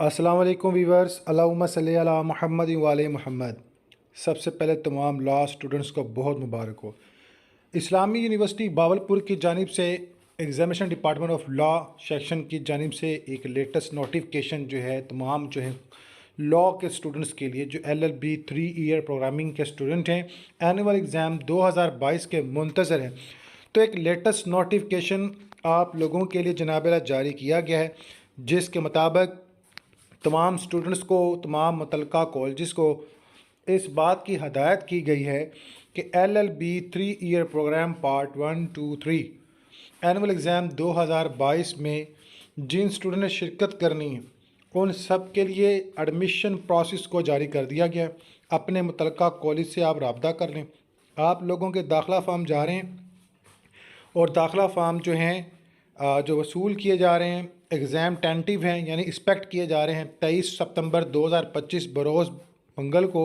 अस्सलाम वालेकुम वीवर्स, अल्लाहुम्मा सल्ली अला मुहम्मद व आले मुहम्मद। सबसे पहले तमाम लॉ स्टूडेंट्स को बहुत मुबारक हो। इस्लामी यूनिवर्सिटी बावलपुर की जानिब से examination department of law section की जानिब से एक लेटेस्ट नोटिफिकेशन जो है तमाम जो है लॉ के स्टूडेंट्स के लिए जो LLB 3 ईयर प्रोग्रामिंग के स्टूडेंट हैं, एनुअल एग्ज़ाम 2022 के मुंतज़र हैं। तो एक लेटेस्ट नोटिफिकेशन आप लोगों के लिए जनाब जारी किया गया है, जिसके मुताबिक तमाम स्टूडेंट्स को, तमाम मुतलका कॉलेज़ को इस बात की हदायत की गई है कि LLB 3 year program part 1, 2, 3 annual exam 2022 में जिन स्टूडेंट ने शिरकत करनी है उन सब के लिए एडमिशन प्रोसेस को जारी कर दिया गया है। अपने मुतलका कॉलेज से आप रब्ता कर लें। आप लोगों के दाखिला फ़ार्म जा रहे हैं और दाखिला फ़ार्म जो हैं जो वसूल किए जा रहे हैं, एग्ज़ाम टेंटिव हैं यानी एक्सपेक्ट किए जा रहे हैं 23 सितंबर 2025 बरोज़ मंगल को।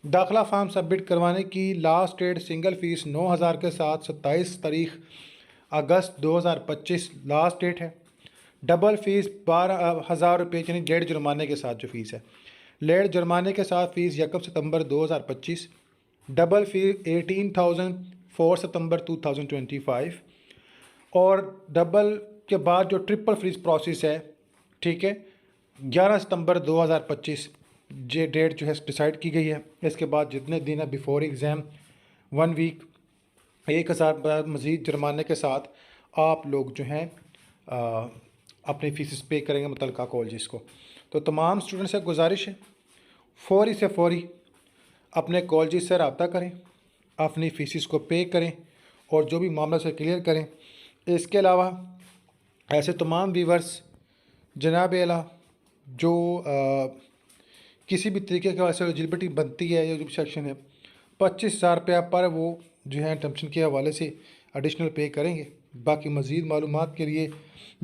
दाखिला फ़ार्म सबमिट करवाने की लास्ट डेट सिंगल फ़ीस 9,000 के साथ 27 तारीख अगस्त 2025 लास्ट डेट है। डबल फ़ीस 12,000 रुपये यानी लेट जुर्माने के साथ जो फ़ीस है, लेट जुर्माने के साथ फ़ीस 1 सितंबर 2025, डबल फ़ीस 18,000 4 सितंबर 2025 और डबल के बाद जो ट्रिपल फ़ीस प्रोसेस है, ठीक है, 11 सितंबर 2025 ये डेट जो है डिसाइड की गई है। इसके बाद जितने दिन है बिफोर एग्ज़ाम 1 वीक 1,000 मज़ीद जुर्माने के साथ आप लोग जो हैं अपनी फ़ीस पे करेंगे मुतलका कॉलेज को। तो तमाम स्टूडेंट से गुजारिश है फ़ौरी से फ़ौरी अपने कॉलेज से रब्ता करें, अपनी फ़ीस को पे करें और जो भी मामला से क्लियर करें। इसके अलावा ऐसे तमाम व्यूवर्स जनाब आला जो किसी भी तरीके की वैसे एलिजिबिलिटी बनती है या जो भी सेक्शन है 25,000 रुपया पर वो जो है एडमिशन के हवाले से एडिशनल पे करेंगे। बाकी मज़ीद मालूमात के लिए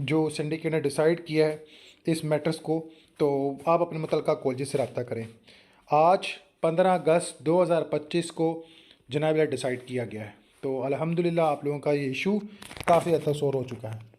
जो सिंडिकेट ने डिसाइड किया है इस मैटर्स को, तो आप अपने मुतलका कॉलेज से रब्ता करें। आज 15 अगस्त 2025 को जनाब डिसाइड किया गया है। तो अल्हम्दुलिल्लाह आप लोगों का ये इशू काफ़ी हद तक सॉल्व हो चुका है।